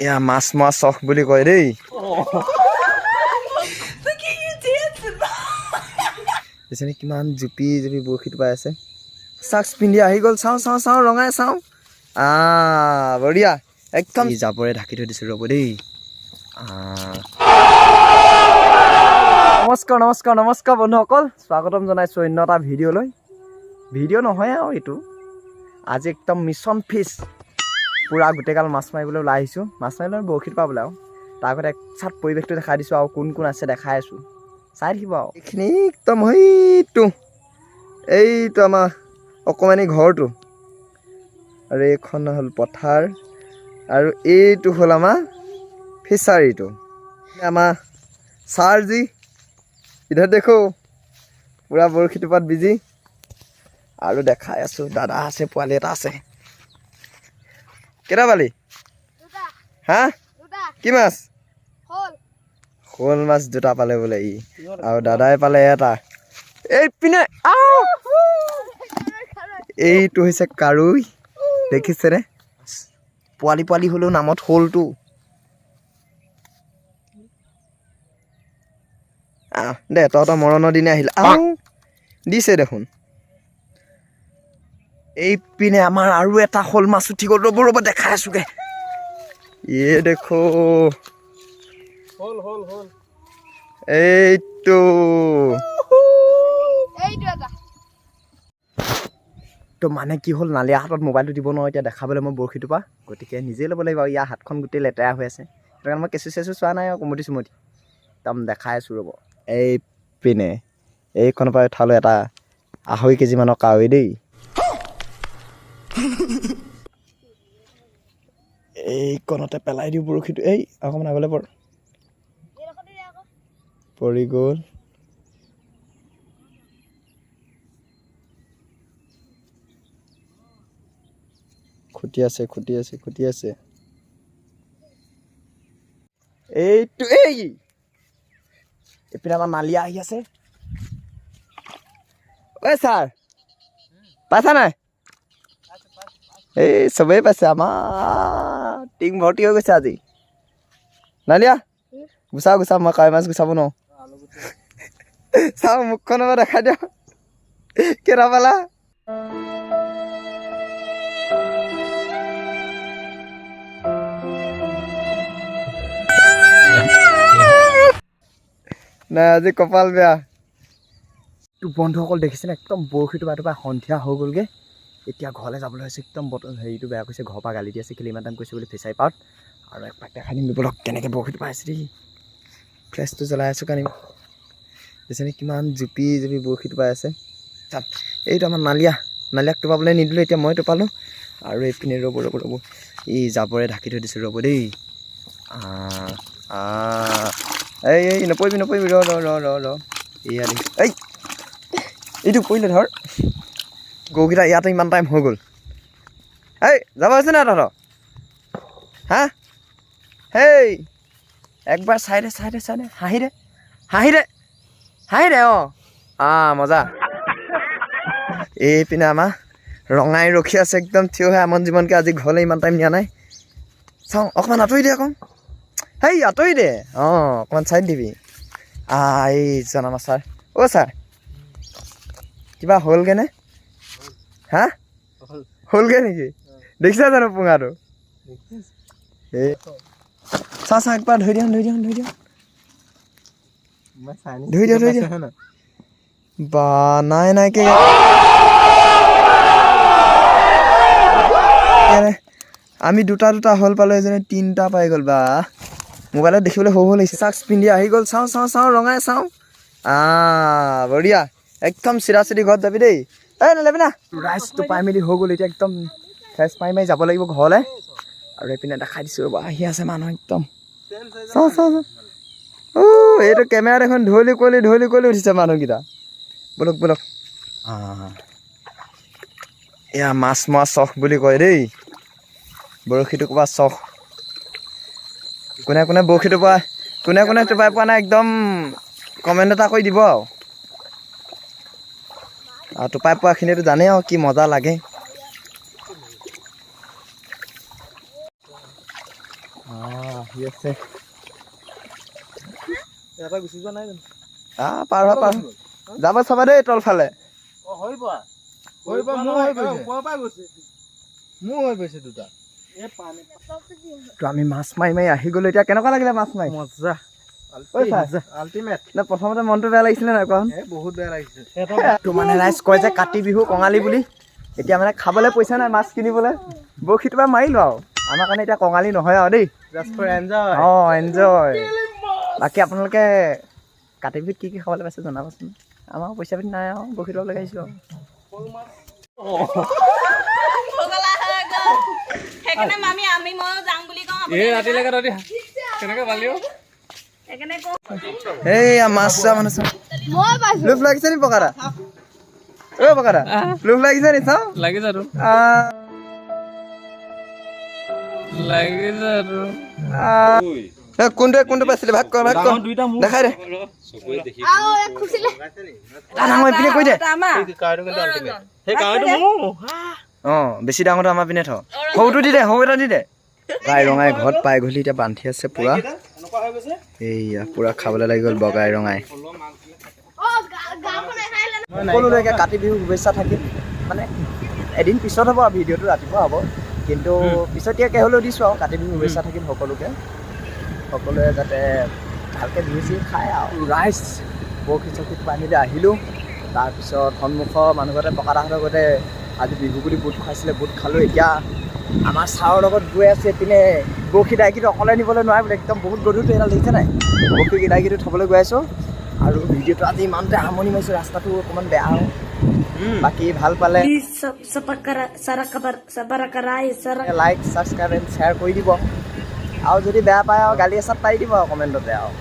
এয়া মাছ মৰা চখ বুলি কয় দেই। দেখিছেনে কিমান জুপি জুপি বৰশীটো পাই আছে। চাক্স পিন্ধি আহি গ'ল, চাওঁ চাওঁ চাওঁ ৰঙাই চাওঁ। বঢ়িয়া একদম জাবৰে ঢাকি থৈ দিছোঁ, ৰ'ব দেই। নমস্কাৰ নমস্কাৰ নমস্কাৰ বন্ধুসকল, স্বাগতম জনাইছোঁ অন্য এটা ভিডিঅ'লৈ। ভিডিঅ' নহয় আৰু এইটো, আজি একদম মিছন ফিছ পূৰা গোটেইগাল মাছ মাৰিবলৈ ওলাই আহিছোঁ। মাছ মাৰিবলৈ বৰশীত পাবলৈ আৰু তাৰ আগতে এক চাট পৰিৱেশটো দেখাই দিছোঁ আৰু কোন কোন আছে দেখাই আছোঁ, চাই থাকিব আৰু। এইখিনি একদম এইটো আমাৰ অকণমানি ঘৰটো, আৰু এইখন হ'ল পথাৰ, আৰু এইটো হ'ল আমাৰ ফিচাৰীটো। আমাৰ ছাৰজি ইধৰ দেখো পূৰা বৰশী টোপাত বিজি, আৰু দেখাই আছোঁ দাদা আছে, পোৱালি এটা আছে। কেইটা পালি? হা কি মাছ? শ'ল মাছ দুটা পালে বোলে ই, আৰু দাদাই পালে এটা। এই পিনে এইটো হৈছে কাৰৈ, দেখিছেনে? পোৱালি পোৱালি হ'লেও নামত শ'লটো। দে তহঁতৰ মৰণৰ দিনে আহিলে দিছে দেখোন। এইপিনে আমাৰ আৰু এটা শ'ল মাছ উঠি গ'ল, ৰ'ব ৰ'ব দেখাই আছোগে। দেখো এইটো তো মানে কি হ'ল, নালিয়া হাতত মোবাইলটো দিব নোৱাৰোঁ এতিয়া দেখাবলৈ মই বৰশীটোৰ পৰা, গতিকে নিজেই ল'ব লাগিব। আৰু ইয়াৰ হাতখন গোটেই লেতেৰা হৈ আছে, সেইটো কাৰণে মই কেঁচু চেঁচু চোৱা নাই আৰু কুমতি চুমতি একদম দেখাই আছোঁ ৰ'ব। এইপিনে এইখনৰ পৰা উঠালোঁ এটা 2.5 কেজি মানৰ কাৱৈ দেই। এইকণতে পেলাই দিওঁ বৰশীটো, অকণমান আগলৈ পৰি গ'ল। খুটি আছে এইটো এইপিনে আমাৰ নালিয়া আহি আছে। ঐ ছাৰ পাইছা নাই? চবেই পাইছে, আমাৰ টিং ভৰ্তি হৈ গৈছে আজি। নালিয়া গুচা মই কাৱৈ মাছ গুচাব নোৱাৰোঁ। চাওঁ মুখখনৰ পৰা দেখাই দিয়ক, কেইটা পালা? নাই আজি কপাল বেয়া। বন্ধুসকল দেখিছেনে, একদম বৰশীটো বাটোৰ পৰা সন্ধিয়া হৈ গ'লগৈ। এতিয়া ঘৰলৈ যাবলৈ হৈছে, একদম হেৰিটো বেয়া কৰিছে, ঘৰৰ পৰা গালি দি আছে কেলৈ ইমান টাইম কৈছে বুলি ফিচাৰী পাৰত। আৰু এক পাক দেখাই দিম ব'লক কেনেকৈ বৰশীটো পাই আছে দেই। ফ্লেছটো জ্বলাই আছোঁ কাৰণে দেখিছেনে কিমান জুপি জুপি বৰশীটো পাই আছে। এইটো আমাৰ নালিয়াক টোপাবলৈ নিদিলোঁ, এতিয়া মই টোপালোঁ। আৰু এইপিনে ৰ'ব জাবৰে ঢাকি থৈ দিছোঁ, ৰ'ব দেই। নপৰিবি ৰ এয়া দেই, এইটো পৰিলে ধৰ। গৰুকেইটা ইয়াতে ইমান টাইম হৈ গ'ল। যাব হৈছে নাই তহঁতৰ? হা একবাৰ চাইডে হাঁহি দে মজা। এইপিনে আমাৰ ৰঙাই ৰখি আছে একদম থিয় হৈ আমন জীৱনকৈ, আজি ঘৰলৈ ইমান টাইম নিয়া নাই। চাওঁ অকণমান আঁতৰি দে আকৌ, আঁতৰি দে, অকণমান চাইড দিবি। জনামা ছাৰ, ছাৰ কিবা হ'লগৈনে? হ'লগৈ নেকি? দেখিছা জানো পোঙাটো? চাওঁ একবাৰ ধৰি দিয়ক বা নাই কি আমি দুটা হ'ল পালোঁ, এজনে 3টা পাই গ'ল। বা মোবাইলত দেখিবলৈ সৰু লাগিছে। চাক্স পিন্ধি আহি গ'ল, চাওঁ ৰঙাই চাওঁ। বঢ়িয়া একদম চিধা ঘৰত যাবি দেই। নালাবি না, ৰাইজটো পাই মেলি হৈ গ'ল। এতিয়া একদম ফ্ৰেছ মাৰি যাব লাগিব ঘৰলৈ। আৰু এইপিনে দেখাই দিছোঁ ৰ'ব, আহি আছে মানুহ একদম। চাওঁ এইটো কেমেৰা দেখোন ধৰিলি কলি উঠিছে মানুহকেইটা। ব'লক এয়া মাছ মৰা চখ বুলি কয় দেই। বৰশীটো ক'বা চখ। কোনে বৰশী টোপাই পোৱা নাই একদম কমেণ্ট এটা কৰি দিব আৰু টোপাই পোৱাখিনিতো জানেই আৰু কি মজা লাগে। আহি আছে ইয়াৰ পৰা গুচি যোৱা নাই জানো পাৰ হোৱা যাব চাবা দেই তলফালে তো আমি মাছ মাৰি মাৰি আহি গলো এতিয়া কেনেকুৱা লাগিলে মাছ মাৰি মজা আল্টিমেট নে প্ৰথমতে মনটো বেয়া লাগিছিলে নাই কোৱা বহুত বেয়া লাগিছে তো মানে ৰাইজ কয় যে কাতি বিহু কঙালী বুলি এতিয়া মানে খাবলৈ পইচা নাই মাছ কিনিবলৈ বৰশীটো পৰা মাৰিলো আৰু আমাৰ কাৰণে এতিয়া কঙালী নহয় আৰু দেই জাষ্ট ফৰ এনজয় এনজয় বাকী আপোনালোকে কাতি বিহুত কি খাবলৈ পাইছে জনাবচোন আমাৰ পইচা পাতি নাই আৰু বৰশীটো লগাইছোঁ আৰু এইয়া মাছ চোৱা মানুহ চাওঁ লোভ লাগিছে নি পকাৰা পকাৰা লোভ লাগিছে নি চাওঁ লাগিছে আৰু কোনটো পাইছিলে ভাগ কৰ দেখাই দে ডাঙৰ পিনে কৈ দে বেছি ডাঙৰটো আমাৰ পিনে থ সৰুটো দি দে সৰু এটা দি দে গাই ৰঙাই ঘৰত পাই গ'লি এতিয়া বান্ধি আছে পুৰা এইয়া পুৰা খাবলৈ লাগি গ'ল বগাই ৰঙাই সকলোলৈকে কাতি বিহু শুভেচ্ছা থাকিল মানে এদিন পিছত হ'ব আৰু ভিডিঅ'টো ৰাতিপুৱা হ'ব কিন্তু পিছতীয়াকৈ হ'লেও দিছোঁ আৰু কাতি বিহু শুভেচ্ছা থাকিল সকলোৱে যাতে ভালকৈ বিহু চিহু খায় আৰু ৰাইজ বৰশী চৰশীত বান্ধিলে আহিলোঁ তাৰপিছত সন্মুখৰ মানুহ ঘৰতে পকাদাহঁতৰ ঘৰতে আজি বিহু বুলি বুট খুৱাইছিলে বুট খালোঁ এতিয়া আমাৰ ছাৰৰ লগত গৈ আছে এইপিনে বৰশী ডাইকিটো অকলে নিবলৈ নোৱাৰে বোলে একদম বহুত গধুৰটো এডাল দেখিছে নাই বৰশী ডাইকিটো থ'বলৈ গৈ আছোঁ আৰু ভিডিঅ'টো আজি ইমানতে সামৰণি মাৰিছোঁ ৰাস্তাটো অকণমান বেয়া আৰু বাকী ভাল পালে লাইক ছাবস্ক্ৰাইব এণ্ড শ্বেয়াৰ কৰি দিব আৰু যদি বেয়া পায় আৰু গালি এচাত পাৰি দিব আৰু কমেণ্টতে আৰু